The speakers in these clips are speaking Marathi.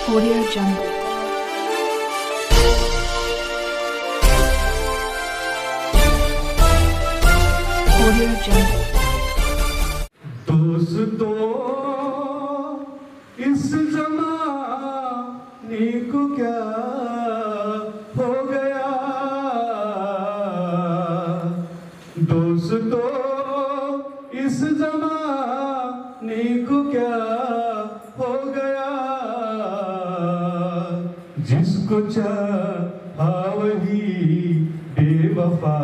Audio Jungle. Audio Jungle. दोस्तों इस ज़माने को क्या हो गया, दोस्तों इस ज़माने को क्या हो गया, जिसको चाहा वही बेवफा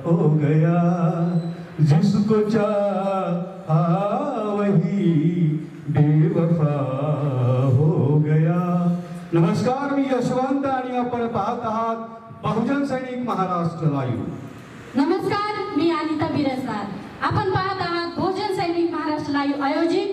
हो गया, जिसको चाहा वही बेवफा हो गया। नमस्कार, मी यशवंत आणि आपण पाहत आहात बहुजन सैनिक महाराष्ट्र लाईव्ह. नमस्कार, मी अनिता बिरजदार. आपण पाहत आहात बहुजन सैनिक महाराष्ट्र लाईव्ह आयोजित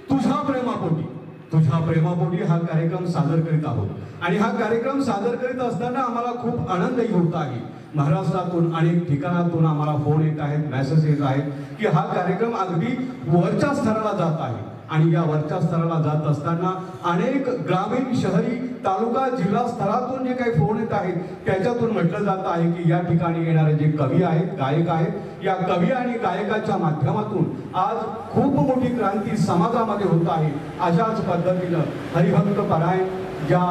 तुझ्या प्रेमापोटी हा कार्यक्रम सादर करीत आहोत. आणि हा कार्यक्रम सादर करीत असताना आम्हाला खूप आनंदही होत आहे. महाराष्ट्रातून अनेक ठिकाणातून आम्हाला फोन येत आहेत, मेसेज येत आहेत की हा कार्यक्रम अगदी वरच्या स्तराला जात आहे. आणि या वरच्या स्तराला जात असताना अनेक ग्रामीण, शहरी, तालुका, जिल्हा स्तरातून जे काही फोन येत आहेत त्याच्यातून म्हटलं जात आहे की या ठिकाणी येणारे जे कवी आहेत, गायक आहेत, या कवी आणि गायकाच्या माध्यमातून आज खूप मोठी क्रांती समाजामध्ये होत आहे. अशाच पद्धतीनं हरिभक्त परायण ज्या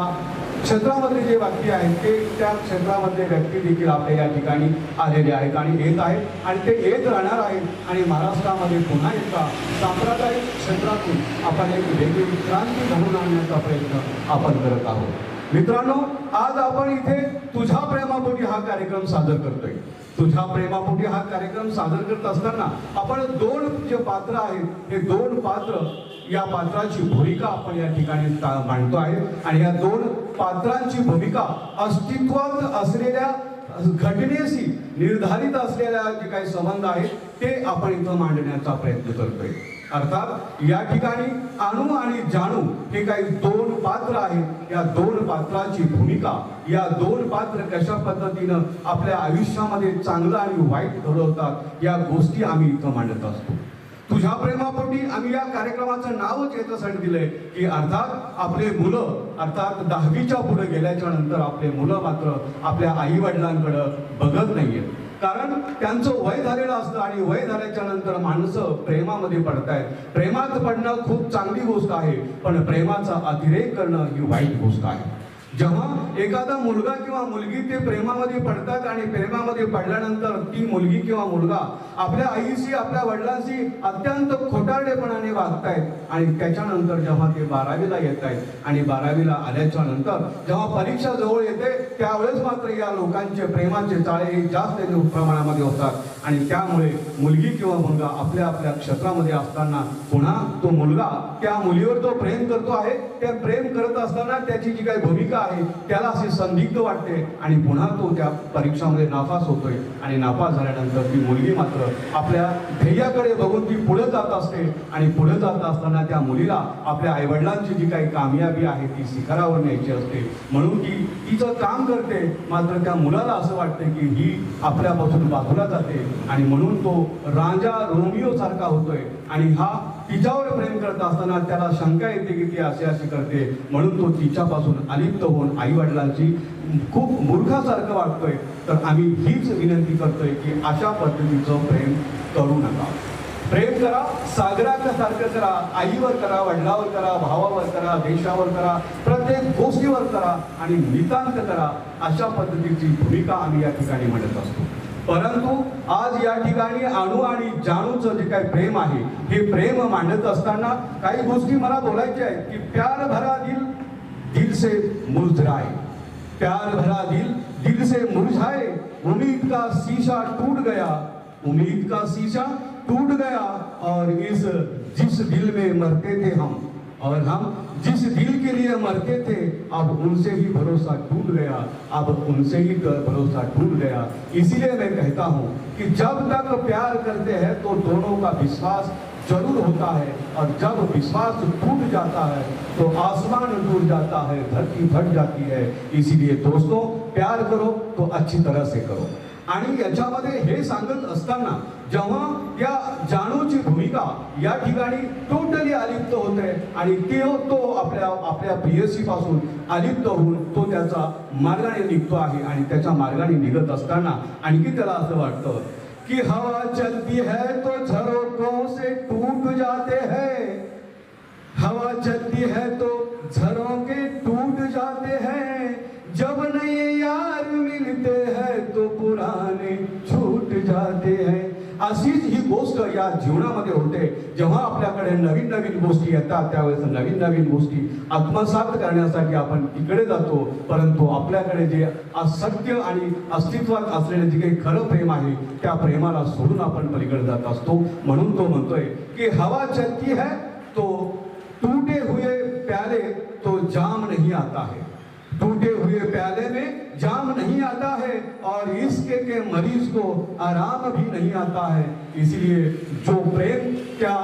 क्षेत्रामध्ये जे व्यक्ती आहेत ते त्या क्षेत्रामधले व्यक्ती देखील आपल्या या ठिकाणी आलेले आहेत आणि येत आहेत आणि ते येत राहणार आहेत. आणि महाराष्ट्रामध्ये पुन्हा एकदा सांप्रदायिक क्षेत्रातून आपण एक वेगळी क्रांती घडवून आणण्याचा प्रयत्न आपण करत आहोत. मित्रांनो, आज आपण इथे तुझ्या प्रेमापोटी हा कार्यक्रम सादर करतोय. तुझ्या प्रेमापोटी हा कार्यक्रम सादर करत असताना आपण दोन जे पात्र आहेत हे दोन पात्र, या पात्राची भूमिका आपण या ठिकाणी मांडतो आहे. आणि या दोन पात्रांची भूमिका अस्तित्वात असलेल्या घटनेशी निर्धारित असलेल्या जे काही संबंध आहेत ते आपण इथं मांडण्याचा प्रयत्न करतोय. अर्थात या ठिकाणी अणू आणि जाणू हे काही दोन पात्र आहेत. या दोन पात्राची भूमिका, या दोन पात्र कशा पद्धतीनं आपल्या आयुष्यामध्ये चांगलं आणि वाईट घडवतात या गोष्टी आम्ही इथं मांडत असतो. तुझ्या प्रेमापोटी आम्ही या कार्यक्रमाचं नावच याच्यासाठी दिलंय की अर्थात आपले मुलं, अर्थात 10वीच्या पुढे गेल्याच्या नंतर आपले मुलं मात्र आपल्या आई वडिलांकडे बघत नाहीयेत. कारण त्यांचं वय झालेलं असतं आणि वय झाल्याच्या नंतर माणसं प्रेमामध्ये पडतायत. प्रेमात पडणं खूप चांगली गोष्ट आहे, पण प्रेमाचा अतिरेक करणं ही वाईट गोष्ट आहे. जेव्हा एखादा मुलगा किंवा मुलगी ते प्रेमामध्ये पडतात आणि प्रेमामध्ये पडल्यानंतर ती मुलगी किंवा मुलगा आपल्या आईशी, आपल्या वडिलांशी अत्यंत खोटारडेपणाने वागतायत आणि त्याच्यानंतर जेव्हा ते 12वीला येत आहेत आणि 12वीला आल्याच्या नंतर जेव्हा परीक्षा जवळ येते त्यावेळेस मात्र या लोकांचे प्रेमाचे चाळे जास्त प्रमाणामध्ये होतात. आणि त्यामुळे मुलगी किंवा मुलगा आपल्या आपल्या क्षेत्रामध्ये असताना पुन्हा तो मुलगा त्या मुलीवर जो प्रेम करतो आहे त्या प्रेम करत असताना त्याची जी काही भूमिका आहे त्याला असे संदिग्ध वाटते आणि पुन्हा तो त्या परीक्षामध्ये नापास होतोय. आणि नापास झाल्यानंतर ती मुलगी मात्र आपल्या ध्येयाकडे बघून ती पुढे जात असते आणि पुढे जात असताना त्या मुलीला आपल्या आईवडिलांची जी काही कामयाबी आहे ती शिखरावर न्यायची असते. म्हणून ती तिचं काम करते, मात्र त्या मुलाला असं वाटते की ही आपल्यापासून बाजूला जाते आणि म्हणून तो राजा रोमिओ सारखा होतोय. आणि हा तिच्यावर प्रेम करत असताना त्याला शंका येते की ती अशी करते, म्हणून तो तिच्यापासून अलिप्त होऊन आई वडिलांची खूप मूर्खासारखं वाटतोय. तर आम्ही हीच विनंती करतोय की अशा पद्धतीचं प्रेम करू नका. प्रेम करा, सागरासारखं करा, आईवर करा, वडिलावर करा, भावावर करा, देशावर करा, प्रत्येक गोष्टीवर करा आणि नितांत करा. अशा पद्धतीची भूमिका आम्ही या ठिकाणी म्हणत असतो. परंतु आज या ठिकाणी अणू आणि जाणूचं जे काही प्रेम आहे हे प्रेम मांडत असताना काही गोष्टी मला बोलायच्या आहेत की प्यार भरा दिल, दिल से मुरझाए, प्यार भरा दिल, दिल से मुरझाए, उम्मीद का शीशा टूट गया, उम्मीद का शीशा टूट गया और जिस दिल में मरते थे हम, और हम जिस दिल के लिए मरते थे अब उनसे ही भरोसा टूट गया, अब उनसे ही भरोसा टूट गया. इसीलिए मैं कहता हूँ कि जब तक प्यार करते हैं तो दोनों का विश्वास जरूर होता है और जब विश्वास टूट जाता है तो आसमान टूट जाता है, धरती फट जाती है. इसीलिए दोस्तों, प्यार करो तो अच्छी तरह से करो. आणि याच्यामध्ये हे सांगत असताना जेव्हा या जानूची भूमिका या ठिकाणी टोटली अलिप्त होते आणि तो आपल्या प्रियसी पासून अलिप्त होऊन तो त्याचा मार्गाने निघतो आहे आणि त्याच्या मार्गाने निघत असताना आणखी त्याला असं वाटतं कि हवा चलती है तो झरोकों से टूट जाते हैं, हवा चलती है तो झरोके टूट जाते हैं, जब नए यार मिलते हैं तो पुराने छूट जाते हैं. अशीच ही गोष्ट या जीवनामध्ये होते. जेव्हा आपल्याकडे नवीन नवीन गोष्टी येतात त्यावेळेस नवीन नवीन गोष्टी आत्मसात करण्यासाठी आपण तिकडे जातो, परंतु आपल्याकडे जे असत्य आणि अस्तित्वात असलेले जे काही खरं प्रेम आहे त्या प्रेमाला सोडून आपण पलीकडे जात असतो. म्हणून तो म्हणतोय की हवा चलती है तो टूटे हुए प्याले तो जाम नहीं आता है, टूटे हुए प्याले में जाम नहीं आता है और इश्क के मरीज को आराम भी नहीं आता है. इसलिए जो प्रेम त्या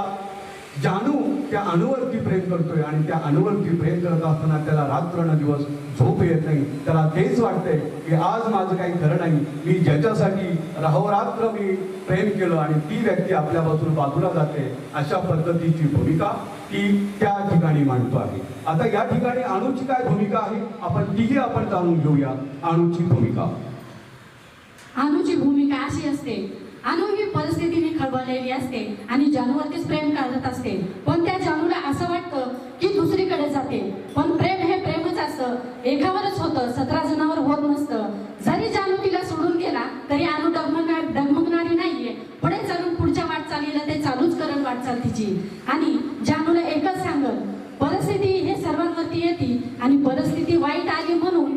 जानू त्या अणूवरती प्रेम करतोय आणि त्या अणूवरती प्रेम करत असताना त्याला रात्र न दिवस झोप येत नाही. त्याला तेच वाटतंय की आज माझं काही खरं नाही, मी ज्याच्यासाठी राहोरात्र मी प्रेम केलं आणि ती व्यक्ती आपल्यापासून बाजूला जाते. अशा पद्धतीची भूमिका ती त्या ठिकाणी मांडतो आहे. आता या ठिकाणी अणूची काय भूमिका आहे आपण जाणून घेऊया. अणूची भूमिका, अणूची भूमिका अशी असते, अणू ही परिस्थितीने खळबळलेली असते आणि जानूवरतीच प्रेम करत असते. पण त्या जानूला असं वाटतं की दुसरीकडे जाते, पण प्रेम हे प्रेमच असतं, एकावरच होतं, 17 जणांवर होत नसतं. जरी जानू तिला सोडून गेला तरी अणू डगमगणारी नाहीये. पुढे चालून पुढच्या वाटचालीला ते चालूच करत वाटचाल तिची. आणि जानूला एकच सांगल, परिस्थिती हे सर्वांवरती येते आणि परिस्थिती वाईट आली म्हणून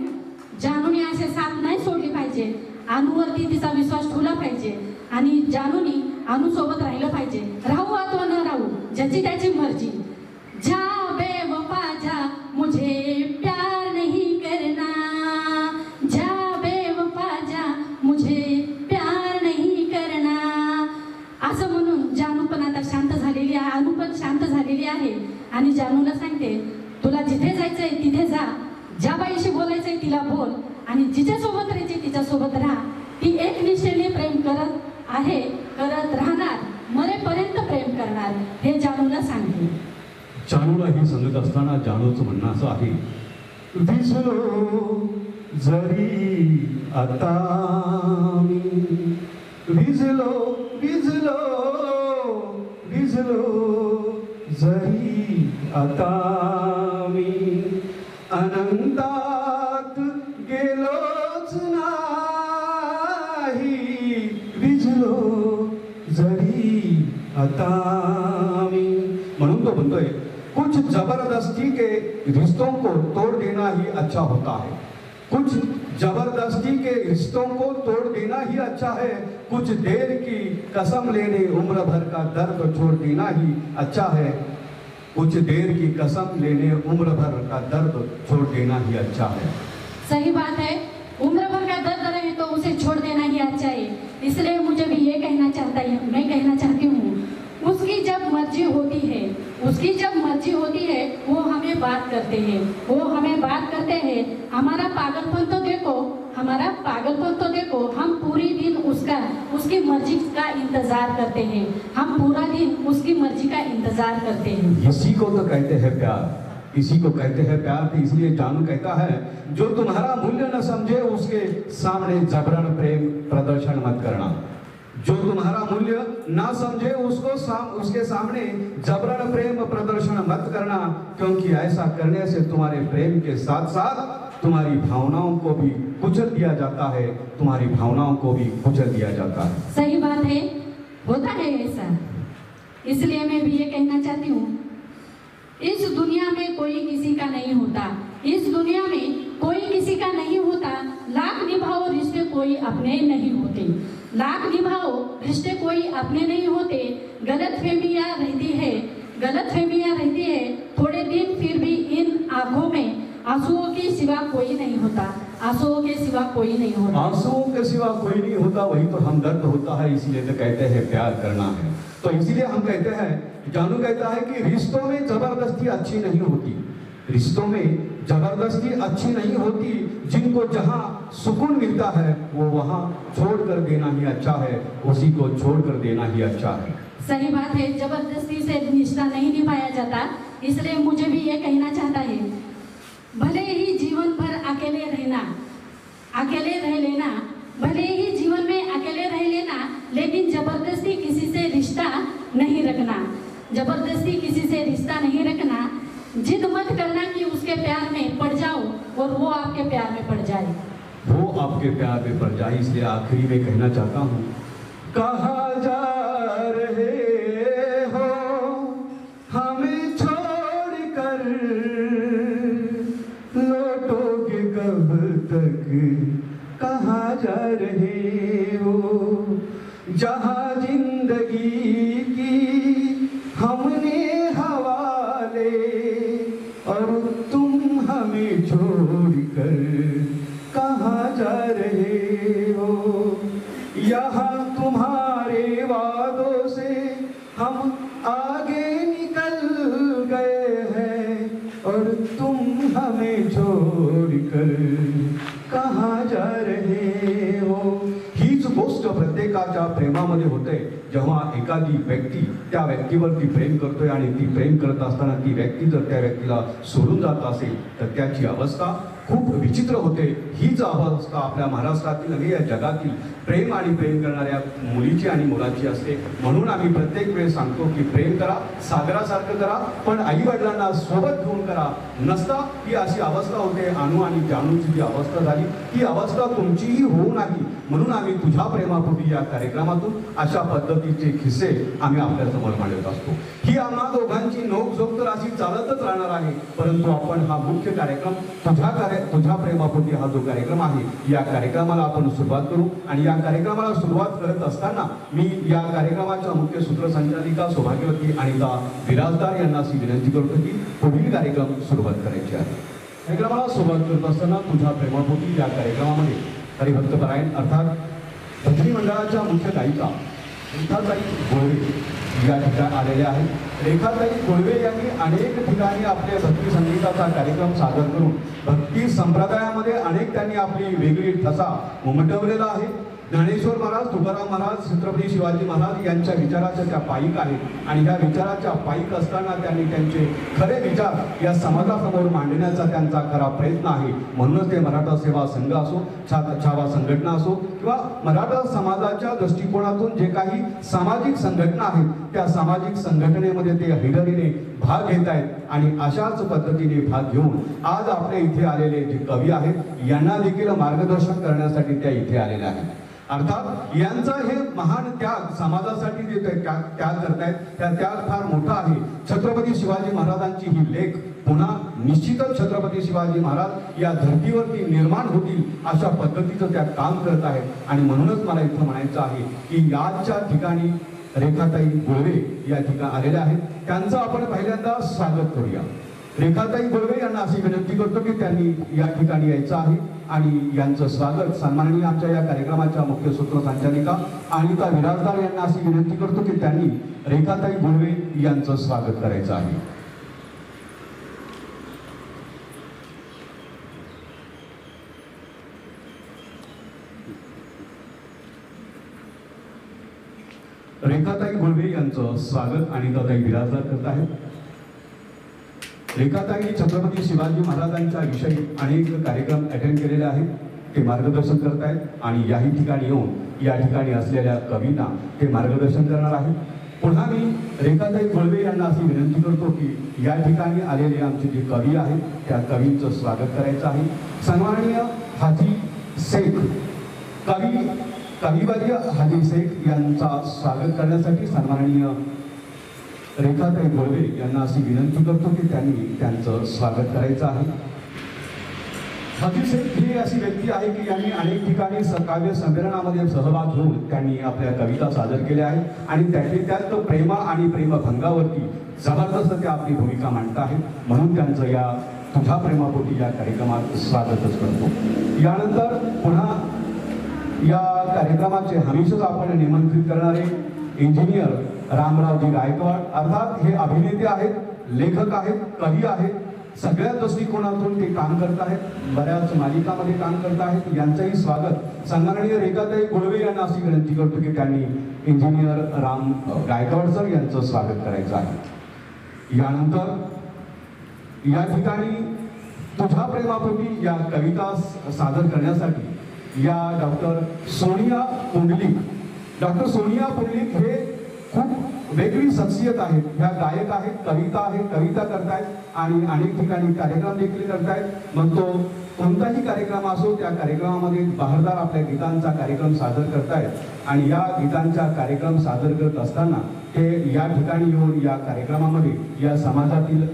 जानूने असे साथ नाही सोडली पाहिजे. अणूवरती तिचा विश्वास ठेवला पाहिजे आणि जानूनी अणू सोबत राहिलं पाहिजे. राहू अथवा न राहू ज्याची त्याची मर्जी. जा बेवफा जा मुझे प्यार नहीं करना, जा बेवफा जा मुझे प्यार नहीं करना, असं म्हणून जानू पण आता शांत झालेली आहे, अणू पण शांत झालेली आहे आणि जानूला सांगते, तुला जिथे जायचंय तिथे जा, ज्या बाईशी बोलायचंय तिला बोल आणि जिच्यासोबत राहायचे तिच्यासोबत राहा. ती एक निष्ठेने प्रेम करत आहे, करत राहणार, मरेपर्यंत प्रेम करणार हे जानूला सांगते. जानूला ही सांगत असताना जानूचं म्हणणं असं आहे, भिजलो जरी आता मी, भिजलो भिजलो भिजलो जरी आता मी, अनंतात गेलोच नाही, भिजलो जरी आता मी. म्हणून तो म्हणतोय, कुछ जबरदस्ती के रिश्तों को तोड़ देना ही अच्छा होता है, कुछ जबरदस्ती के रिश्तों को तोड़ देना ही अच्छा है, कुछ देर की कसम लेने उम्र भर का दर्द छोड़ देना ही अच्छा है, कुछ देर की कसम लेने उम्र भर का दर्द छोड़ देना ही अच्छा है. सही बात है, उम्र भर का दर्द रहे तो उसे छोड़ देना ही अच्छा है. इसलिए मुझे भी ये कहना चाहती हूँ, उसकी जब मर्जी होती है, उसकी जब मर्जी होती है वो हमें बात करते हैं, वो हमें बात करते हैं. हमारा पागलपन तो देखो, हमारा पागलपन तो देखो, हम पूरी दिन उसकी मर्जी का इंतजार करते हैं, हम पूरा दिन उसकी मर्जी का इंतजार करते हैं. इसी को तो कहते हैं प्यार, इसी को कहते हैं प्यार. तो इसलिए जानू कहता है, जो तुम्हारा मूल्य न समझे उसके सामने जबरन प्रेम प्रदर्शन मत करना, जो तुम्हारा मूल्य ना समझे उसके सामने जबरन प्रेम प्रदर्शन मत करना, क्योंकि ऐसा करने से तुम्हारे प्रेम के साथ साथ तुम्हारी भावनाओं को भी कुचल दिया जाता है, तुम्हारी भावनाओं को भी कुचल दिया जाता है. सही बात है, होता है ऐसा. इसलिए मैं भी ये कहना चाहती हूँ, इस दुनिया में कोई किसी का नहीं होता, इस दुनिया में कोई किसी का नहीं होता. लाख निभाओ रिश्ते कोई अपने नहीं होते, लाख निभाओ रिश्ते कोई अपने नहीं होते. गलतफहमियां रहती है थोड़े दिन, फिर भी इन आंखों में आंसुओं के सिवा कोई नहीं होता, आंसुओं के सिवा कोई नहीं होता, आंसुओं के सिवा कोई नहीं होता. वही तो हमदर्द होता है, इसीलिए तो कहते हैं प्यार करना है. तो इसीलिए हम कहते हैं, जानू कहता है कि रिश्तों में जबरदस्ती अच्छी नहीं होती, रिश्तों में जबरदस्ती अच्छी नहीं होती, जिनको जहां सुकून मिलता है वो वहां छोड़ कर देना ही अच्छा है, उसी को छोड़ कर देना ही अच्छा है। सही बात है, जबरदस्ती से रिश्ता नहीं निभाया जाता। इसलिए मुझे भी ये कहना चाहता है, भले ही जीवन भर अकेले रहना, अकेले रह लेना, भले ही जीवन में अकेले रह लेना, लेकिन जबरदस्ती किसी से रिश्ता नहीं रखना, जबरदस्ती किसी से रिश्ता नहीं रखना। जिद मत करना कि उसके प्यार में पड़ जाओ और वो आपके प्यार में पड़ जाए, वो आपके प्यार में पड़ जाए। इसलिए आखिरी में कहना चाहता हूँ, कहाँ जा रहे हो हमें छोड़ कर, लौटोगे कब तक, कहाँ जा रहे हो, जहाँ जिंदगी की हमने हवाले और तुम हमें छोड़कर कहाँ जा रहे हो, यहाँ तुम्हारे वादों से हम आगे निकल गए हैं और तुम हमें छोड़कर कहाँ जा रहे हो। हीच गोष्ट प्रत्येकाच्या प्रेमामध्ये होते, जेव्हा एखादी व्यक्ती त्या व्यक्तीवरती प्रेम करतोय आणि ती प्रेम करत असताना ती व्यक्ती जर त्या व्यक्तीला सोडून जात असेल तर त्याची अवस्था खूप विचित्र होते। हीच अवस्था आपल्या महाराष्ट्रातील आणि या जगातील प्रेम आणि प्रेम करणाऱ्या मुलीची आणि मुलाची असते। म्हणून आम्ही प्रत्येक वेळेस सांगतो की प्रेम करा, सागरासारखं करा, पण आई वडिलांना सोबत घेऊन करा, नसता ही अशी अवस्था होते। अनु आणि जानूची जी अवस्था झाली ती अवस्था तुमचीही होऊ नये म्हणून आम्ही तुझ्या प्रेमापोटी या कार्यक्रमातून अशा पद्धतीचे किस्से आम्ही आपल्या समोर मांडत असतो। ही आम्हा दोघांची नोकझोक तर अशी चालतच राहणार आहे, परंतु आपण हा मुख्य कार्यक्रम तुझ्या प्रेमापोटी हा जो कार्यक्रम आहे या कार्यक्रमाला आपण सुरुवात करू। आणि या कार्यक्रमाला सुरुवात करत असताना मी या कार्यक्रमाच्या मुख्य सूत्रसंचालिका सौभाग्यवती अनिता बिराजदार यांना अशी विनंती करतो की पुढील कार्यक्रम सुरुवात करायची आहे। कार्यक्रमाला सुरुवात करत असताना तुझ्या प्रेमापोटी या कार्यक्रमामध्ये हरिभक्त पारायण अर्थात भजनी मंडळाच्या मुख्य गायिका रेखाताई गोळवे या ठिकाणी आलेल्या आहेत। रेखाताई गोळवे यांनी अनेक ठिकाणी आपले भक्ती संगीताचा कार्यक्रम सादर करून भक्ती संप्रदायामध्ये अनेक त्यांनी आपली वेगळी ठसा उमटवलेला आहे। ज्ञानेश्वर महाराज, तुकाराम महाराज, छत्रपती शिवाजी महाराज यांच्या विचाराच्या त्या पायिक आहेत आणि ह्या विचाराच्या पायिक असताना त्यांनी त्यांचे खरे विचार या समाजासमोर मांडण्याचा त्यांचा खरा प्रयत्न आहे। म्हणूनच ते मराठा सेवा संघ असो, छावा संघटना असो किंवा मराठा समाजाच्या दृष्टिकोनातून जे काही सामाजिक संघटना आहेत त्या सामाजिक संघटनेमध्ये ते हिरिरीने भाग घेत आहेत आणि अशाच पद्धतीने भाग घेऊन आज आपल्या इथे आलेले जे कवी आहेत यांना देखील मार्गदर्शन करण्यासाठी त्या इथे आलेल्या आहेत। अर्थात यांचा हे महान त्याग समाजासाठी जे त्याग करतायत त्या त्याग फार मोठा आहे। छत्रपती शिवाजी महाराजांची ही लेख पुन्हा निश्चितच छत्रपती शिवाजी महाराज या धर्तीवरती निर्माण होतील अशा पद्धतीचं त्या काम करत आहेत। आणि म्हणूनच मला इथं म्हणायचं आहे की याच्या ठिकाणी रेखाताई गोळवे या ठिकाणी आलेल्या आहेत, त्यांचं आपण पहिल्यांदा स्वागत करूया। रेखाताई गोळवे यांना अशी विनंती करतो की त्यांनी या ठिकाणी यायचं आहे आणि यांचं स्वागत सन्माननीय आमच्या या कार्यक्रमाच्या मुख्य सूत्रसंचालिका अनिता बिराजदार यांना अशी विनंती करतो की त्यांनी रेखाताई गोळवे यांचं स्वागत करायचं आहे। रेखाताई गोळवे यांचं स्वागत अनिताताई बिराजदार करत आहेत। रेखाताई छत्रपती शिवाजी महाराजांच्या विषयी अनेक कार्यक्रम अटेंड केलेले आहेत, ते मार्गदर्शन करत आहेत आणि याही ठिकाणी येऊन या ठिकाणी असलेल्या कवींना ते मार्गदर्शन करणार आहेत। पुन्हा मी रेखाताई गोळवे यांना अशी विनंती करतो की या ठिकाणी आलेले आमचे जे कवी आहेत त्या कवींचं स्वागत करायचं आहे। सन्माननीय हाजी शेख कविवर्य हाजी शेख यांचा स्वागत करण्यासाठी सन्माननीय रेखाताई गोळवे यांना अशी विनंती करतो की त्यांनी त्यांचं स्वागत करायचं आहे। हाजी शेख ही अशी व्यक्ती आहे की यांनी अनेक ठिकाणी काव्य संमेलनामध्ये सहभाग घेऊन त्यांनी आपल्या कविता सादर केल्या आहेत आणि त्यात प्रेमा आणि प्रेमभंगावरती जबरदस्त ते आपली भूमिका मांडत आहेत। म्हणून त्यांचं या तुझ्या प्रेमापोटी या कार्यक्रमात स्वागतच करतो। यानंतर पुन्हा या कार्यक्रमाचे हमेशच आपण निमंत्रित करणारे इंजिनियर रामरावजी गायकवाड, अर्थात हे अभिनेते आहेत, लेखक आहेत, कवी आहेत, सगळ्या दृष्टिकोनातून ते काम करत आहेत, बऱ्याच मालिकामध्ये काम करत आहेत. यांचंही स्वागत सन्माननीय रेखाताई गुळवे यांना अशी विनंती करतो की त्यांनी इंजिनियर राम गायकवाड सर यांचं स्वागत करायचं आहे. यानंतर या ठिकाणी तुझ्या प्रेमापोटी या कविता सादर करण्यासाठी या डॉक्टर सोनिया पुंडलिक. डॉक्टर सोनिया पुंडलिक हे खूप वेगळी शख्सियत आहेत. ह्या गायक आहेत, कविता करतायत आणि अनेक ठिकाणी कार्यक्रम देखील करतायत. मग तो कोणताही कार्यक्रम असो, त्या कार्यक्रमामध्ये बहारदार आपल्या गीतांचा कार्यक्रम सादर करतायत आणि या गीतांचा कार्यक्रम सादर करत असताना ते या ठिकाणी येऊन या कार्यक्रमामध्ये या समाजातील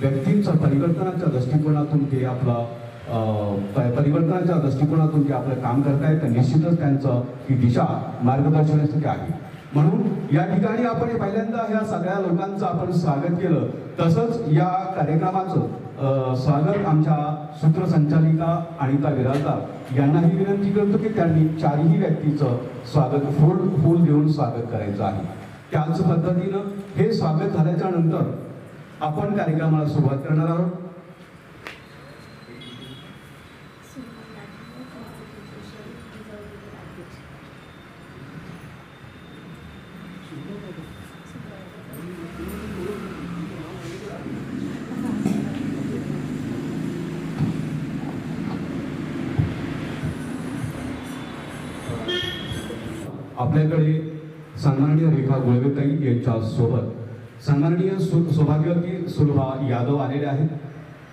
व्यक्तींचं परिवर्तनाच्या दृष्टिकोनातून ते आपलं काम करतायत. निश्चितच त्यांचं ही दिशा मार्गदर्शनासाठी आहे. म्हणून या ठिकाणी आपण पहिल्यांदा ह्या सगळ्या लोकांचं आपण स्वागत केलं. तसंच या कार्यक्रमाचं स्वागत आमच्या सूत्रसंचालिका अनिता बिराजदार यांनाही विनंती करतो की त्यांनी चारही व्यक्तीचं स्वागत फूल देऊन स्वागत करायचं आहे. त्याच पद्धतीनं हे स्वागत झाल्याच्या नंतर आपण कार्यक्रमाला सुरुवात करणार आहोत. आपल्याकडे सन्माननीय रेखा गुळवेताई यांच्या सोबत सन्माननीय सौभाग्यवती सुलभा यादव आलेले आहेत.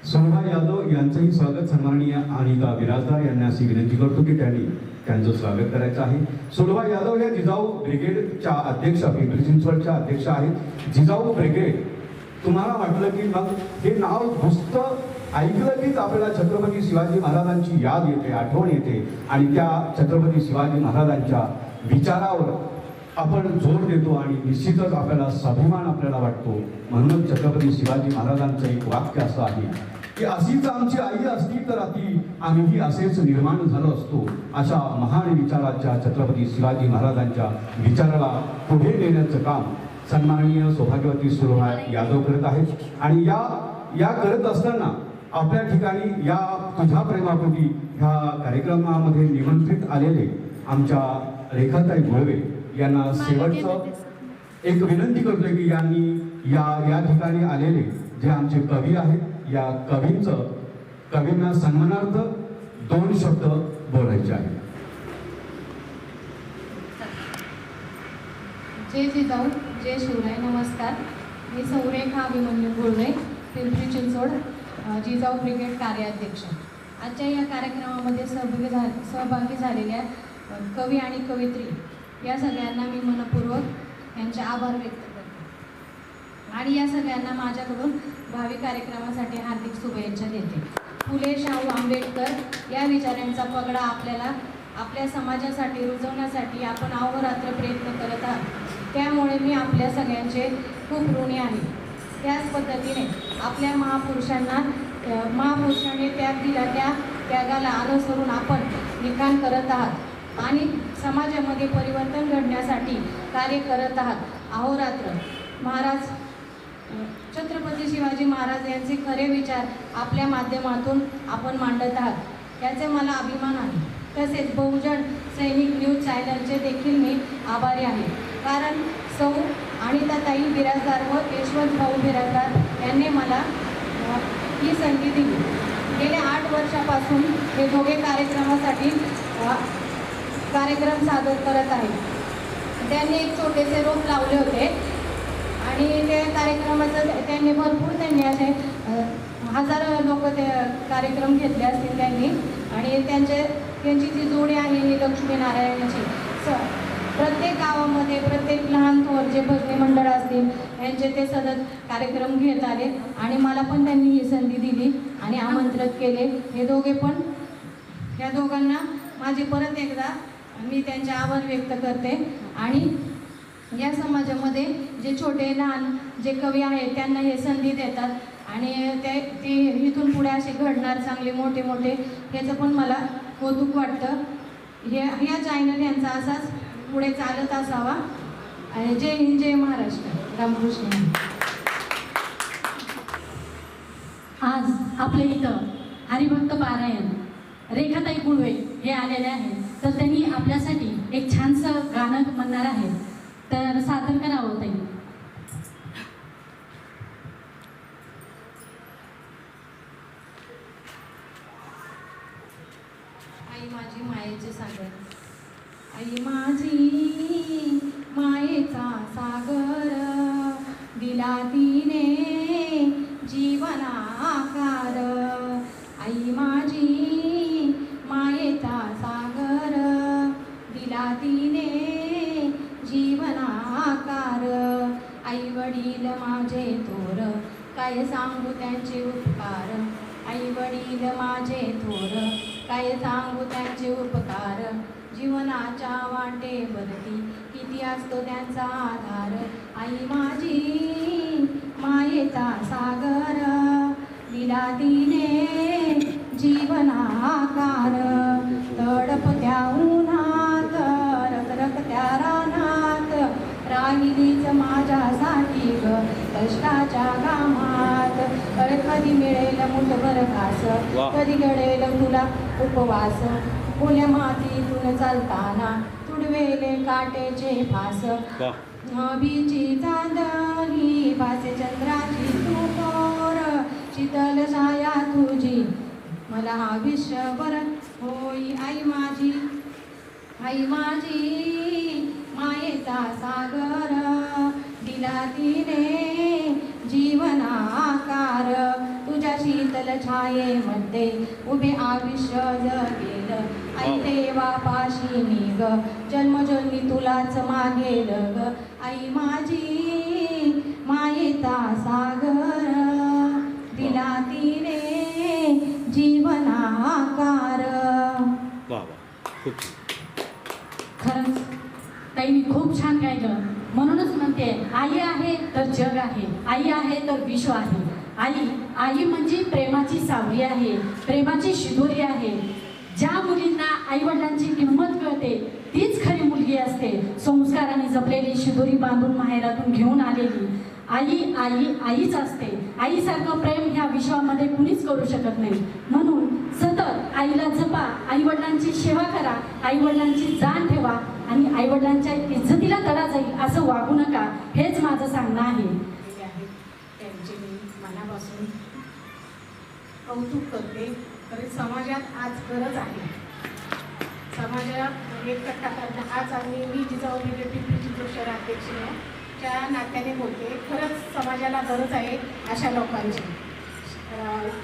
सुलभा यादव यांचंही स्वागत सन्माननीय अनिता बिराजदार यांना अशी विनंती करतो की त्यांनी त्यांचं स्वागत करायचं आहे. सुलभा यादव या जिजाऊ ब्रिगेडच्या अध्यक्ष, पिंपरी चिंचवडच्या अध्यक्ष आहेत. जिजाऊ ब्रिगेड तुम्हाला वाटलं की मग हे नाव नुसतं ऐकलं कीच आपल्याला छत्रपती शिवाजी महाराजांची याद येते, आठवण येते आणि त्या छत्रपती शिवाजी महाराजांच्या विचारावर आपण जोर देतो आणि निश्चितच आपल्याला स्वाभिमान आपल्याला वाटतो. म्हणूनच छत्रपती शिवाजी महाराजांचं एक वाक्य असं आहे की अशीच आमची आई असती तर आम्हीही असेच निर्माण झालो असतो. अशा महान विचाराच्या छत्रपती शिवाजी महाराजांच्या विचाराला पुढे नेण्याचं काम सन्माननीय सौभाग्यवती सुलभा यादव करत आहेत. आणि या करत असताना आपल्या ठिकाणी या तुझ्या प्रेमापोटी ह्या कार्यक्रमामध्ये निमंत्रित आलेले आमच्या रेखाताई गुळवे यांना शेवटचं एक विनंती करतोय की यांनी या ठिकाणी आलेले जे आमचे कवी आहेत, या कवींना सन्मानार्थ 2 शब्द बोलायचे आहेत. जय जिजाऊ, जय शिवराय. नमस्कार. मी सौरेखा अभिमन्यू गुळवे, पिंपरी चिंचवड जिजाऊ ब्रिगेड कार्याध्यक्ष. आजच्या या कार्यक्रमामध्ये सहभागी झालेल्या कवी आणि कवयित्री या सगळ्यांना मी मनपूर्वक यांचे आभार व्यक्त करते आणि या सगळ्यांना माझ्याकडून भावी कार्यक्रमासाठी हार्दिक शुभेच्छा देते. फुले शाहू आंबेडकर या विचारांचा पगडा आपल्या समाजासाठी रुजवण्यासाठी आपण अहोरात्र प्रयत्न करत आहात. त्यामुळे मी आपल्या सगळ्यांचे खूप ऋणी आहे. त्याच पद्धतीने आपल्या महापुरुषांनी त्याग दिला, त्या त्यागाला अनुसरून आपण लिखाण करत आहात आणि समाजामध्ये परिवर्तन घडण्यासाठी कार्य करत आहात. अहोरात्र छत्रपती शिवाजी महाराज यांचे खरे विचार आपल्या माध्यमातून आपण मांडत आहात याचे मला अभिमान आहे. तसेच बहुजन सैनिक न्यूज चॅनलचे देखील मी आभारी आहे, कारण सौ अनिताताई बिराजदार व यशवंत भाऊ बिराजदार यांनी मला ही संधी दिली. गेल्या 8 वर्षापासून हे दोघे कार्यक्रमासाठी कार्यक्रम सादर करत आहेत. त्यांनी एक छोटेसे रोप लावले होते आणि त्या कार्यक्रमाचं त्यांनी असे हजारो लोक ते कार्यक्रम घेतले असतील त्यांनी. आणि त्यांची जी जोडी आहे ही लक्ष्मीनारायणाची. प्रत्येक गावामध्ये प्रत्येक लहान थोर जे भजनी मंडळ असतील यांचे ते सतत कार्यक्रम घेत आले आणि मला पण त्यांनी ही संधी दिली आणि आमंत्रित केले. हे दोघे पण, या दोघांना माझी परत एकदा मी त्यांचे आभार व्यक्त करते. आणि या समाजामध्ये जे छोटे लहान जे कवी आहेत त्यांना हे संधी देतात आणि ते इथून पुढे असे घडणार चांगले मोठे ह्याचं पण मला कौतुक वाटतं. ह्या चॅनल यांचा असाच पुढे चालत असावा. जय हिंद, जय महाराष्ट्र. रामकृष्ण. आज आपल्या इथं हरिभक्त पारायण रेखाताई कुळवे हे आलेले आहेत, तर त्यांनी आपल्यासाठी एक छानसं गाणं म्हणणार आहे, तर सादर करावं ताई. आई माझी मायेचे सागर, आई माझी मायेचा सागर, दिला तिने जीवना आकार. आई माझी मायेचा सागर, दिला तिने जीवना आकार. आई वडील माझे थोर, काय सांगू त्यांचे उपकार. आई वडील माझे थोर, काय सांगू त्यांचे उपकार. जीवनाच्या वाटेवरती किती असतो त्यांचा आधार. आई माझी मायेचा सागर, दिला तिने जीवनाकार. तडपत्या उन्हात रखरखत्या रानात, राहिलीच माझ्यासाठी ग कष्टाच्या कामात. कधी मिळेल मुठभर घास, कधी घडेल तुला उपवास. ओल्या मातीतून चालताना तुडवेले काटेचे फास. नभीची चांदणी भासे चंद्राची तू कोर, शीतल छाया तुझी मला हा विश्वभर होई. आई माझी, आई माझी मायेचा सागर, दिला तिने जीवनाकार. तुझ्या शीतल छायेमध्ये उभे आयुष्य जगेल. आई देवापाशी मी ग जन्मजन्मी तुलाच मागेल ग. आई माझी मायेचा सागर, दिला तिने जीवनाकार. खरंच ताईंनी खूप छान गायलं. म्हणूनच म्हणते, आई आहे तर जग आहे, आई आहे तर विश्व आहे. आई म्हणजे प्रेमाची सावली आहे, प्रेमाची शिदोरी आहे. ज्या मुलींना आई वडिलांची किंमत कळते तीच खरी मुलगी असते. संस्काराने जपलेली शिदोरी बांधून माहेरातून घेऊन आलेली आईच असते. आईसारखं प्रेम ह्या विश्वामध्ये कुणीच करू शकत नाही. म्हणून सतत आईला जपा, आई वडिलांची सेवा करा, आई वडिलांची जाण ठेवा आणि आई वडिलांच्या इज्जतीला तडा जाईल असं वागू नका, हेच माझं सांगणं आहे. त्यांचे मी मनापासून कौतुक करते. तर समाजात आज गरज आहे. समाजात एकट्ठा करणं आज मी जिजाऊ टिपी शहराध्यक्ष च्या नात्याने बोलते. खरंच समाजाला गरज आहे अशा लोकांची.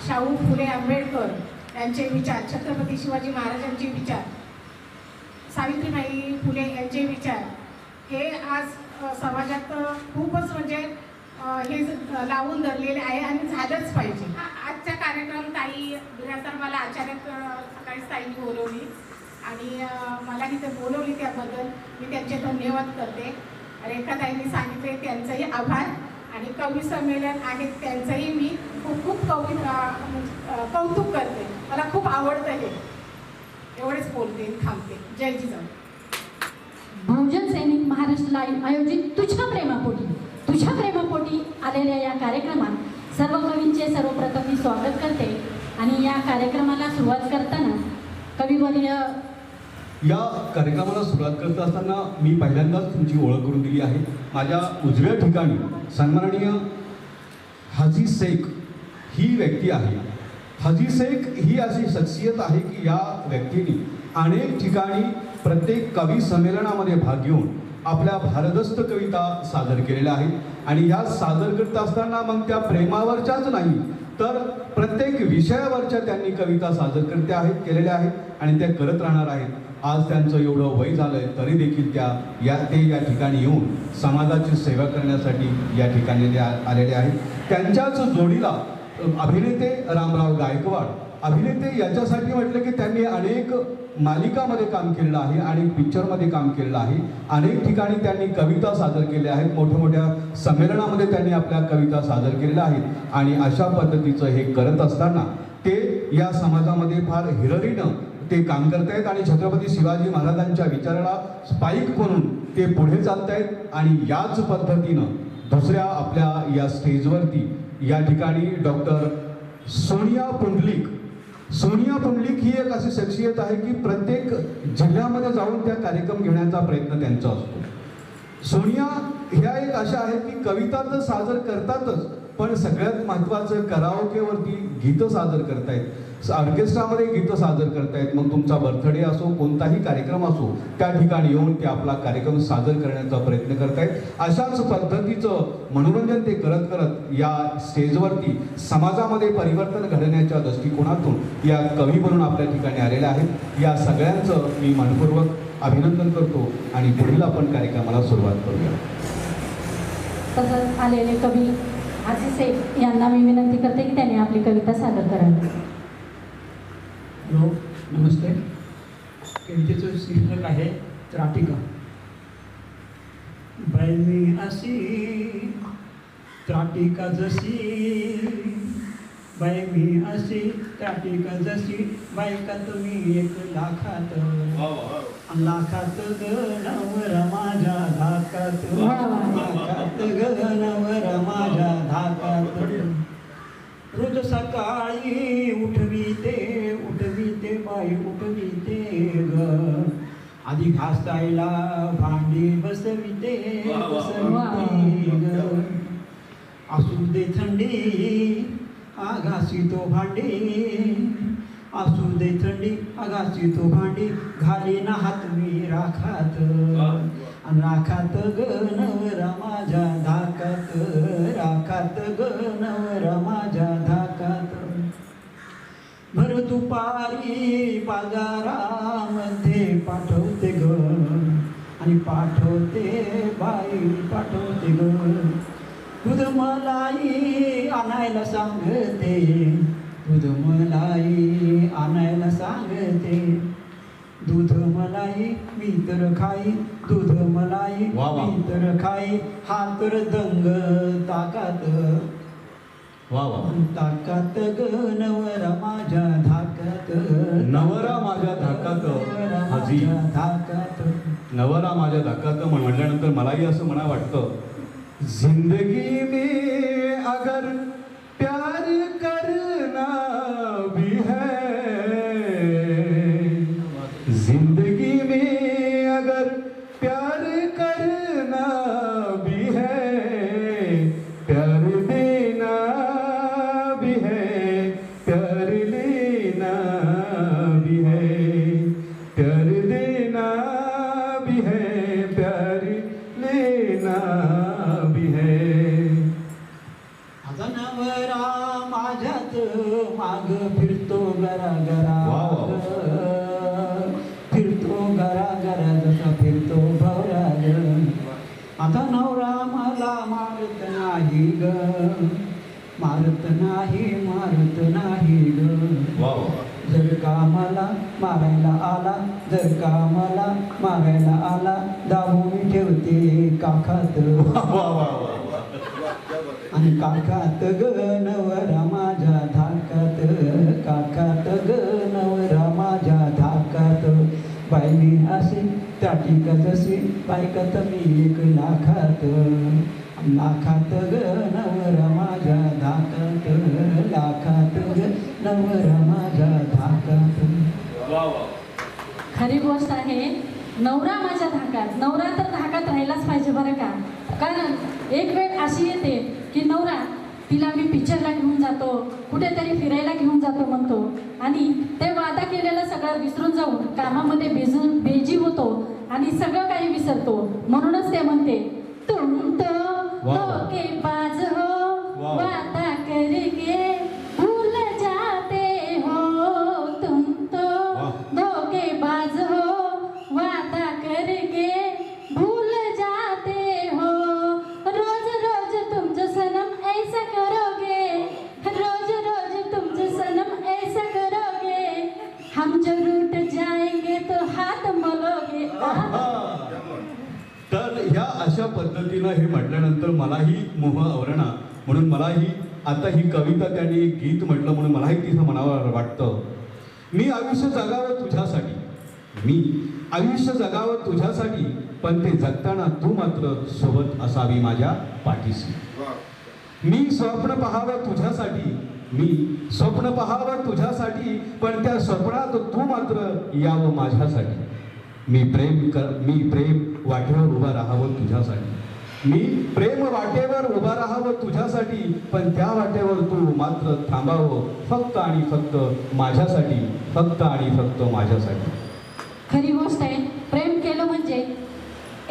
शाहू फुले आंबेडकर यांचे विचार, छत्रपती शिवाजी महाराजांचे विचार, सावित्रीबाई फुले यांचे विचार हे आज समाजात खूपच म्हणजे हे लावून धरलेले आहे आणि झालंच पाहिजे. आजचा कार्यक्रम ताई बिराजदार मला अचानक सकाळी ताईंनी बोलवली आणि मला तिथे बोलवली, त्याबद्दल मी त्यांचे धन्यवाद करते. रेखाताईंनी सांगितले त्यांचंही आभार आणि कवी संमेलन आहे त्यांचंही मी खूप खूप कौतुक करते. मला खूप आवडतं हे. एवढेच बोलते, थांबते. जय जिजाऊ. बहुजन सैनिक महाराष्ट्र लाईव्ह आयोजित तुझ्या प्रेमापोटी आलेल्या या कार्यक्रमात सर्व कवींचे सर्वप्रथम मी स्वागत करते. आणि या कार्यक्रमाला सुरुवात करताना कविवर्य या कार्यक्रमाला सुरुवात करत असताना मी पहिल्यांदाच तुमची ओळख करून दिली आहे. माझ्या उजव्या ठिकाणी सन्माननीय हाजी शेख ही व्यक्ती आहे. हाजी शेख ही अशी शख्सियत आहे की या व्यक्तीने अनेक ठिकाणी प्रत्येक कवी संमेलनामध्ये भाग घेऊन आपल्या भारदस्त कविता सादर केलेल्या आहेत. आणि ह्या सादर करत असताना मग त्या प्रेमावरच्याच नाही तर प्रत्येक विषयावरच्या त्यांनी कविता सादर केलेल्या आहेत आणि त्या करत राहणार आहेत. आज त्यांचं एवढं वय झालंय तरी देखील ते या ठिकाणी येऊन समाजाची सेवा करण्यासाठी या ठिकाणी आलेले आहेत. त्यांच्याच जोडीला अभिनेते रामराव गायकवाड अभिनेते याच्यासाठी म्हटलं की त्यांनी अनेक मालिकामध्ये काम केलेलं आहे, अनेक पिक्चरमध्ये काम केलेलं आहे, अनेक ठिकाणी त्यांनी कविता सादर केल्या आहेत, मोठमोठ्या संमेलनामध्ये त्यांनी आपल्या कविता सादर केलेल्या आहेत. आणि अशा पद्धतीचं हे करत असताना ते या समाजामध्ये फार हिररीनं ते काम करतायत आणि छत्रपती शिवाजी महाराजांच्या विचाराला स्पाईक म्हणून ते पुढे चालतायत. आणि याच पद्धतीनं दुसऱ्या आपल्या या स्टेजवरती या ठिकाणी डॉक्टर सोनिया पुंडलिक. सोनिया पुंडलिक ही एक अशी शख्सियत आहे की प्रत्येक जिल्ह्यामध्ये जाऊन त्या कार्यक्रम घेण्याचा प्रयत्न त्यांचा असतो. सोनिया ह्या एक अशा आहेत की कविता तर सादर करतातच, पण सगळ्यात महत्त्वाचं कराओकेवरती गीतं सादर करतायत, ऑर्केस्ट्रामध्ये गीतं सादर करतायत. मग तुमचा बर्थडे असो, कोणताही कार्यक्रम असो, त्या ठिकाणी येऊन ते आपला कार्यक्रम सादर करण्याचा प्रयत्न करतायत. अशाच पद्धतीचं मनोरंजन ते करत करत या स्टेजवरती समाजामध्ये परिवर्तन घडवण्याच्या दृष्टिकोनातून या कवी बनून आपल्या ठिकाणी आलेल्या आहेत. या सगळ्यांचं मी मनपूर्वक अभिनंदन करतो आणि पुढील आपण कार्यक्रमाला सुरुवात करूया. तसंच आलेले कवी आशिष शेख यांना मी विनंती करते की त्यांनी आपली कविता सादर करावी. हॅलो, नमस्ते. कवितेचं शीर्षक आहे त्राटिका. बाई मी अशी त्राटिका जशी, बाई मी अशी त्राटिका जशी, बायका तुम्ही 1 लाखात, लाखात ग नवरा माझ्या धाकात, लाखात ग नवरा माझ्या धाकात. रोज सकाळी उठवीते बाई उठवीते ग, आधी घासायला भांडी बसविते ग. असू दे थंडी घासितो भांडी, असू दे थंडी घासितो भांडी, घाली ना हात मी राखात, राखात ग नवरा माझ्या धाकात, राखात ग नवरा माझ्या धाकात. भर दुपारी बाजारामध्ये पाठवते ग, आणि पाठवते बाई पाठवते ग. दूध मलाई आणायला सांगते, दूध मलाई आणायला सांगते. दूध मलाई मी तर खाई, दूध मलाई मी तर खाई, हा तर दंग ताकात, ताकात ग नवरा माझ्या धाकात, नवरा माझ्या धाकात. हाजी, धाकात नवरा माझ्या धाकात म्हटल्यानंतर मलाही असं म्हणा वाटतं, जिंदगी में अगर प्यार करना भी है, जिंदगी में अगर प्यार करना भी है, प्यार देना भी है, प्यार लेना भी है, प्यार देना भी है, प्यार लेना भी है. माझा नवरा माझ्यात माग फिरतो गरा गरा, फिरतो गरा गरा जसा फिरतो भवरा ग. आता नवरा मला मारत नाही ग, मारत नाही मारत नाही ग. जर का मला मारायला आला, जर का मला मारायला आला, दाबून ठेवते काखात, आणि काखात ग नवरा माझ्या धाकात, काखात ग नवरा माझ्या धाकात. बाई मी असे त्राटिका जशी, बायकात मी 1 लाखात, लाखात ग नवरा माझ्या धाकात, लाखात ग नवरा माझ्या धाकात. खरी गोष्ट आहे, नवरा माझ्या धाकात. नवरा तर धाकात राहिलाच पाहिजे बरं का. कारण एक वेळ अशी येते की नवरा तिला मी पिक्चरला घेऊन जातो, कुठेतरी फिरायला घेऊन जातो म्हणतो, आणि ते वादा केलेलं सगळं विसरून जाऊन कामामध्ये बेजी होतो आणि सगळं काही विसरतो. म्हणूनच ते म्हणते, तुम तो धोखेबाज हो, वादा करके भूल जाते हो, तुम तो धोखेबाज हो, वादा करके भूल जाते हो. रोज रोज तुम जो सनम ऐसा करोगे, रोज रोज तुम जो सनम ऐसा करोगे, हम जो रूठ जाएंगे तो हाथ मलोगे. तर ह्या अशा पद्धतीनं हे म्हटल्यानंतर मलाही मोह आवरणा, म्हणून मलाही आता ही कविता त्यांनी गीत म्हटलं म्हणून मलाही तिथं म्हणावं वाटतं, मी आयुष्य जगावं तुझ्यासाठी, मी आयुष्य जगावं तुझ्यासाठी, पण ते जगताना तू मात्र सोबत असावी माझ्या पाठीशी. मी स्वप्न पहावं तुझ्यासाठी, मी स्वप्न पहावं तुझ्यासाठी, पण त्या स्वप्नात तू मात्र यावं माझ्यासाठी. मी प्रेम वाटेवर उभा राहावं तुझ्यासाठी. मी प्रेम वाटेवर उभा राहावं तुझ्यासाठी, पण त्या वाटेवर तू मात्र थांबावं फक्त आणि फक्त माझ्यासाठी, फक्त आणि फक्त माझ्यासाठी. खरी गोष्ट आहे, प्रेम केलं म्हणजे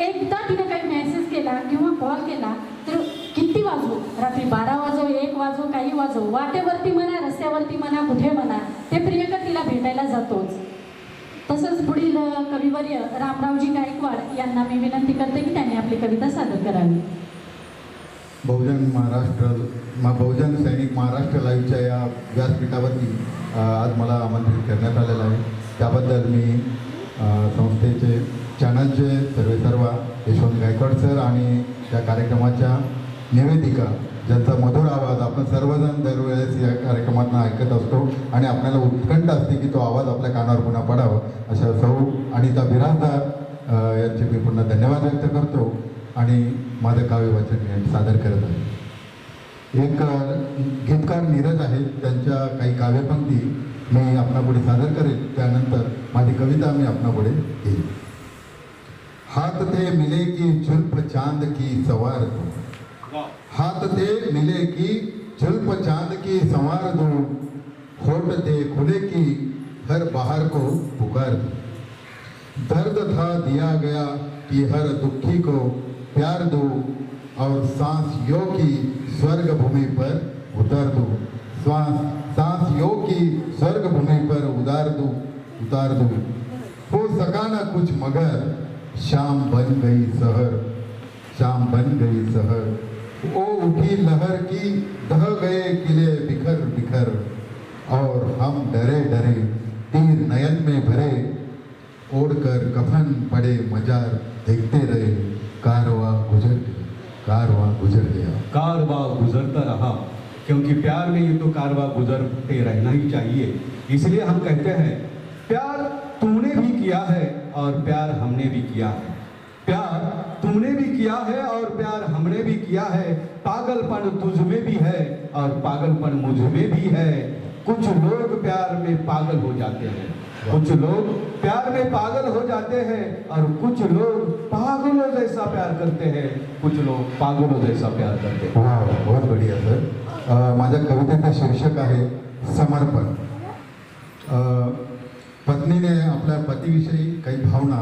एकदा तिने काही मेसेज केला किंवा कॉल केला तर किती वाजवू, रात्री 12 वाजो, 1 वाजो, काही वाजो, वाटेवरती म्हणा, रस्त्यावरती म्हणा, कुठे म्हणा, ते प्रियकर तिला भेटायला जातोच. तसंच पुढील कविवर्य रामरावजी गायकवाड यांना मी विनंती करते की त्यांनी आपली कविता सादर करावी. बहुजन सैनिक महाराष्ट्र लाईव्हच्या या व्यासपीठावरती आज मला आमंत्रित करण्यात आलेलं आहे. त्याबद्दल मी संस्थेचे चॅनलचे सर्व यशवंत गायकवाड सर आणि त्या कार्यक्रमाच्या निवेदिका, ज्यांचा मधुर आवाज आपण सर्वजण दरवेळेस या कार्यक्रमातून ऐकत असतो आणि आपल्याला उत्कंठ असते की तो आवाज आपल्या कानावर पुन्हा पडावा, अशा सौ अनिता बिराजदार यांचे मी पुन्हा धन्यवाद व्यक्त करतो आणि माझं काव्य वाचन सादर करत आहे. एक गीतकार नीरज आहेत, त्यांच्या काही काव्यपंक्ती मी आपणापुढे सादर करेन. त्यानंतर माझी कविता मी आपणापुढे येईल. हाथ थे मिले की जुल्फ चांद की सवार दो, हाथ थे मिले की जुल्फ चांद की संवार दो, होठ थे खुले की हर बहार को पुकार दो. दर्द था दिया गया कि हर दुखी को प्यार दो, और सांस यो की स्वर्ग भूमि पर उतार दो, सांस यो की स्वर्ग भूमि पर उतार दो. हो सका न कुछ मगर शाम बन गई शहर, शाम बन गई शहर. ओ उठी लहर की ढह गए किले बिखर बिखर, और हम डरे डरे तीर नयन में भरे, ओढ़कर कफन पड़े मजार देखते रहे, कारवा गुजर गया. कारवा गुजरता रहा, क्योंकि प्यार में ये तो कारवा गुजरते रहना ही चाहिए. इसलिए हम कहते हैं प्यार तूने भी किया है और प्यार हमने भी किया है. प्यार तूने भी किया है और प्यार हमने भी किया है. पागलपन तुझ में भी है और पागलपन मुझ में भी है. कुछ लोग प्यार में पागल हो जाते हैं, कुछ लोग प्यार में पागल हो जाते हैं, और कुछ लोग पागलों जैसा प्यार करते हैं, कुछ लोग पागलों जैसा प्यार करते हैं. वा, बहुत बढ़िया सर. माझ्या कवितेचं शीर्षक आहे समर्पण. पत्नीने आपल्या पतीविषयी काही भावना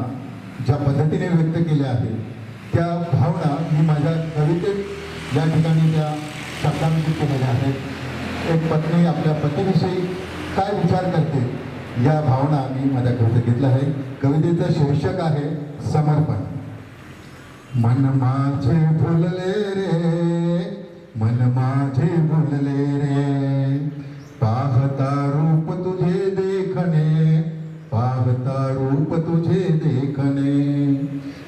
ज्या पद्धतीने व्यक्त केल्या आहेत, त्या भावना मी माझ्या कवितेत या ठिकाणी त्या शब्दांकित केलेल्या आहेत. एक पत्नी आपल्या पतीविषयी काय विचार करते, या भावना मी माझ्या कवितेत घेतल्या आहे. कवितेचं शीर्षक आहे समर्पण. मन माझे भुलले रे, मन माझे भुलले रे, पाहता रूप तुझे देखणे, पाहता रूप तुझे देखणे,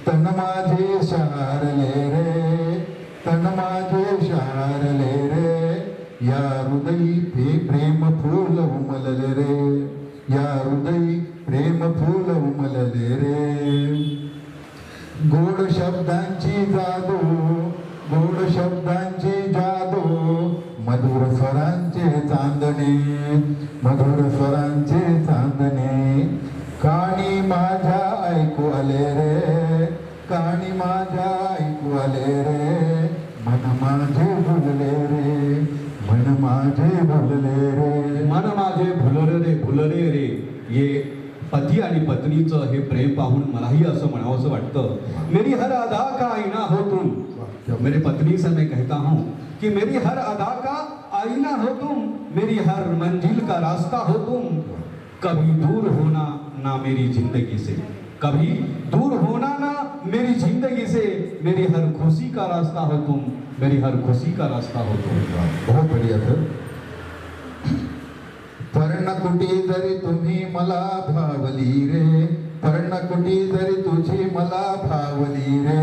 तन माझे शारले रे, तन माझे शारले रे, या हृदयी प्रेम फूल उमलले रे, या हृदयी प्रेम फूल उमलले रे. गोड शब्दांची जादू, गोड शब्दांची जादू, मधुर स्वरांचे चांदणे, मधुर स्वरांचे चांदणे, कानी माझ्या ऐकू आले रे, कानी माझ्या ऐकू आले रे, मन माझे भुलले रे, मन माझे भुलले रे. मन माझे भुलले रे. ये पती आणि पत्नीचं हे प्रेम पाहून मलाही असं म्हणावंसं वाटतं, मेरी हर अदा का आईना हो तुम. मेरे पत्नी से मैं कहता हूँ कि मेरी हर अदा का आईना हो तुम, मेरी हर मंजिल का रास्ता हो तुम. कभी दूर होना ना मेरी जिंदगी से, कभी दूर होना ना मेरी जिंदगी से, मेरी हर खुशी का रास्ता हो तुम, मेरी हर खुशी का रास्ता हो तुम. बहुत बढ़िया सर. पर्णकुटी जरी तुम्ही मला भावली रे, पर्णकुटी जरी तुझी मला भावली रे,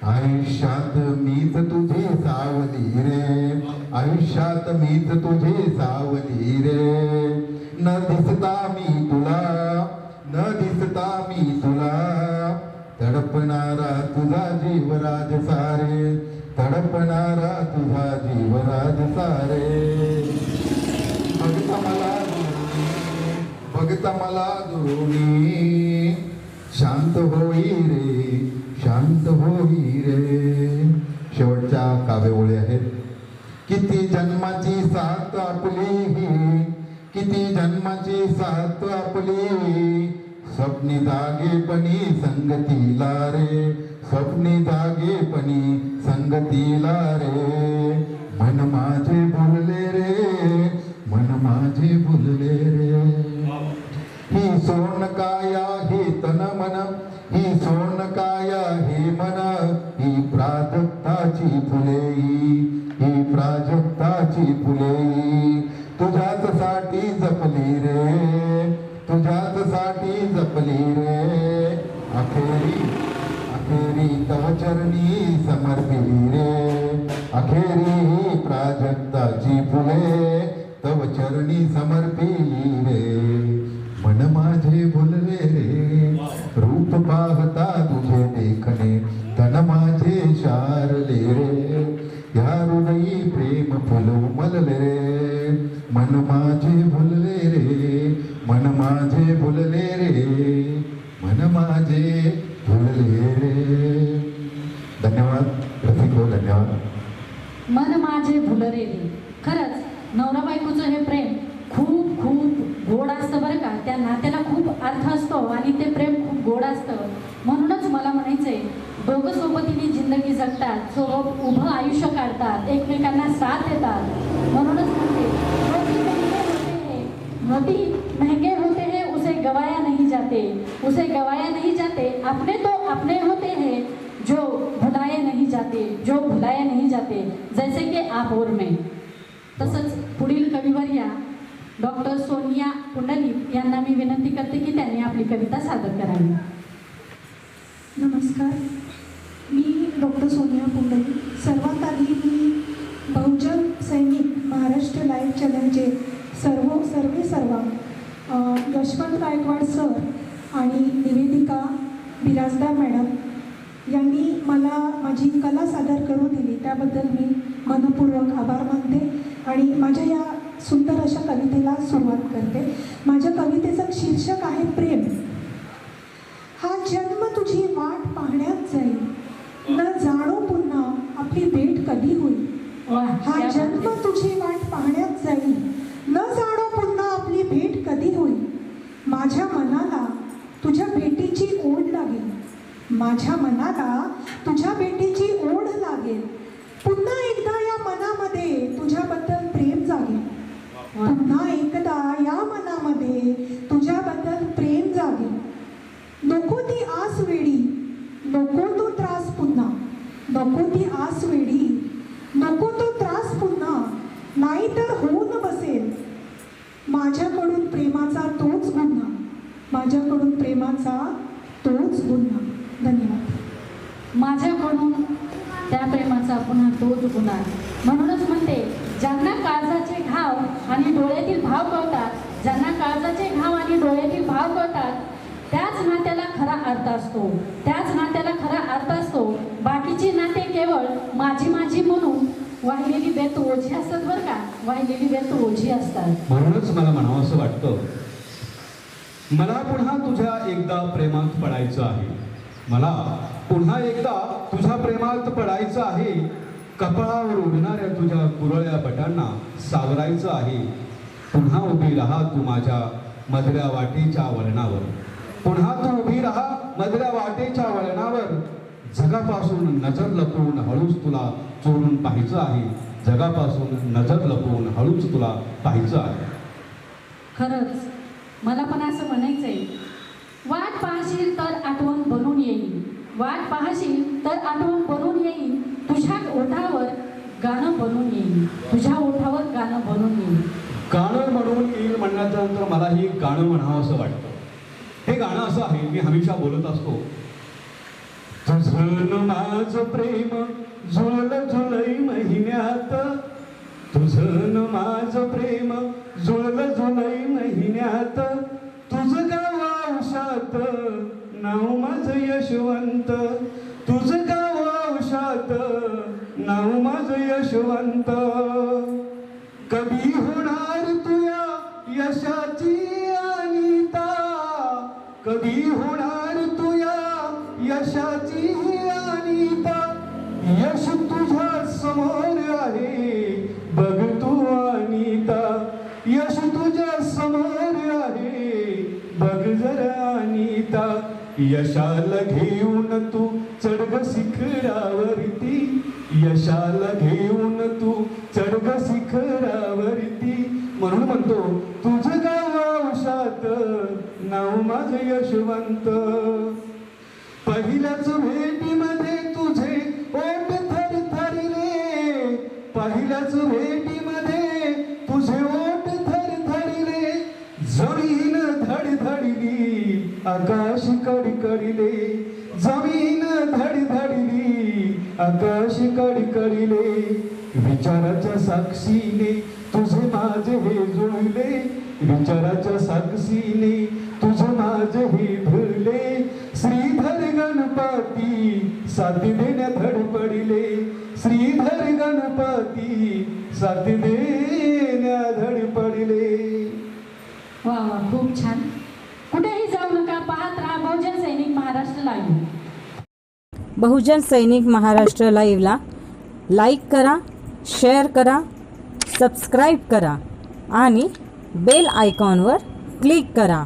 आयुष्यात मीच तुझी सावली रे, आयुष्यात मीच तुझी सावली रे. न दिसता मी तुला, न दिसता मी तुला, तडपणारा तुझा जीवराज सारे, तडपणारा तुझा जीवराज सारे. बघता मला दुरुनी, शांत होई रे, शांत होई रे. शेवटच्या काव्यओळी आहेत. किती जन्माची साथ आपली ही, किती जन्माची साथ आपली, स्वप्नी जागेपणी संगतीला रे, स्वप्नी जागेपणी संगतीला रे. मन माझे भुलले रे, मन माझे भुलले रे. ही सोन काया हे तन मन, ही सोन काया हे मन, ही प्राजक्ताची फुले, ही प्राजक्ताची फुले. तुझ्याच साठी जपली रे, तुझ्याच साठी जपली रे. अखेरी अखेरी तव चरणी समर्पिली रे, अखेरी ही प्राजक्ताची फुले तव चरणी समर्पिली रे. मन माझे भुलले रे, रूप पाहता तुझे देखणे, तन माझे शारले रे. या हृदयी प्रेम फुल उमलले रे. मन माझे भुलले रे, मन माझे भुलले रे, मन माझे भुलले रे. धन्यवाद रसिको, धन्यवाद. मन माझे भुलरे रे. खरंच नवरा बायकोचं हे प्रेम खूप खूप गोड असतं बरं का. त्या नात्याला खूप अर्थ असतो आणि ते प्रेम खूप गोड असतं. म्हणूनच मला म्हणायचंय, दोघं सोबतीने जिंदगी जगतात, सोबत उभं आयुष्य काढतात, एकमेकांना साथ देतात. म्हणूनच म्हणते, मोती महंगे होते हैं उसे गवाया नहीं जाते, उसे गवाया नहीं जाते. अपने तो अपने होते हैं जो भुलाए नहीं जाते, जो भुलाए नहीं जाते. जैसे की आप और मैं. तसंच पुढील कविवर्या डॉक्टर सोनिया पुंडलिक यांना मी विनंती करते की त्यांनी आपली कविता सादर करावी. नमस्कार, मी डॉक्टर सोनिया पुंडलिक. सर्वात आधी मी बहुजन सैनिक महाराष्ट्र लाईव्ह चॅनलचे सर्व यशवंत गायकवाड सर आणि निवेदिका बिराजदार मॅडम यांनी मला माझी कला सादर करू दिली, त्याबद्दल मी मनपूर्वक आभार मानते आणि माझ्या या सुंदर अशा कवितेला सुरुवात करते. माझ्या कवितेचं शीर्षक आहे प्रेम. हा जन्म तुझी वाट पाहण्यात जाईल, न जाणो पुन्हा आपली भेट कधी होईल. हा जन्म तुझी वाट पाहण्यात जाईल, न जाणो पुन्हा आपली भेट कधी होईल. माझ्या मनाला तुझ्या भेटीची ओढ लागेल, माझ्या मनाला तुझ्या भेटीची ओढ लागेल. पुन्हा एकदा या मनामध्ये तुझ्याबद्दल प्रेम जागेल, पुन्हा एकदा या मनामध्ये तुझ्याबद्दल प्रेम जागेल. नको ती आस वेडी, नको तो त्रास पुन्हा, नको ती आस वेडी, नको तो त्रास पुन्हा. नाहीतर होऊन बसेल माझ्याकडून प्रेमाचा तोच गुन्हा, माझ्याकडून प्रेमाचा तोच गुन्हा. धन्यवाद. माझ्याकडून त्या प्रेमाचा पुन्हा तोच गुन्हा. म्हणूनच म्हणते, ज्यांना काळजाचे घाव आणि डोळ्यातील भाव कळतात, ज्यांना काळजाचे घाव आणि डोळ्यातील भाव कळतात, त्याच नात्याला खरा अर्थ असतो, त्याच नात्याला खरा अर्थ असतो. बाकीची नाते केवळ माझी माझी म्हणून वाहिलेली बेत ओझी असतात बरं का, वाहिलेली बेत ओझी असतात. म्हणूनच मला म्हणावं असं वाटतं, मला पुन्हा तुझ्या एकदा प्रेमात पडायचं आहे, मला पुन्हा एकदा तुझ्या प्रेमात पडायचं आहे. कपाळावर उडणाऱ्या तुझ्या कुरळ्या बटांना सावरायचं आहे. पुन्हा उभी राहा तू माझ्या मधल्या वाटेच्या वळणावर, पुन्हा तू उभी राहा मधल्या वाटेच्या वळणावर. जगापासून नजर लपवून हळूच तुला चोरून पाहायचं आहे, जगापासून नजर लपवून हळूच तुला पाहायचं आहे. खरंच मला पण असं म्हणायचंय, वाट पाहशील तर आठवण बनून येईल, वाट पाहशील तर आठवण बनून येईल. तुझ्या ओठावर गाणं बनून येईल, तुझ्या ओठावर गाणं बनून येईल. गाणं म्हणून येईल म्हणण्याच्या नंतर मलाही गाणं म्हणावं असं वाटतं. हे गाणं असं आहे, मी हमेशा बोलत असतो, तुझं माझं प्रेम जुळलं जुलै महिन्यात, तुझं माझं प्रेम जुळलं जुलै महिन्यात. तुझं गाव औषात नाव माझं यशवंत, तुझं गाव औषात नाव माझं यशवंत. कधी होणार तुया यशाची आणि कधी होणार तुया यशाची अनिता, यश तुझ्या समोर आहे बघ तू अनिता, यश तुझ्या समोर आहे बघ जरा अनिता, यशाला घेऊन तू चढग शिखरावरती, यशाला घेऊन तू चढग शिखरावरती, म्हणून म्हणतो तुझं गाव औषात नाव माझं यशवंत, पहिल्याच भेटीमध्ये तुझे ओठ थरथरले, पहिल्याच भेटीमध्ये तुझे ओठ थरथरले, जमीन धडधडली आकाश कडकडले, जमीन धडधडली आकाश कडकडले, विचाराच्या साक्षीने तुझे माझे हे जुळले, विचाराच्या साक्षीने तुझे माझे हे भरले, श्रीधर गणपती साथी देण्या धडपडले, श्रीधर गणपती साथी देण्या धडपडले. वा वा, खूप छान. कुठेही जाऊ नका, पाहत राहा बहुजन सैनिक महाराष्ट्र लाईव्ह. बहुजन सैनिक महाराष्ट्र लाईव्हला लाईक करा, शेअर करा, सबस्क्राईब करा आणि बेल आयकॉनवर क्लिक करा.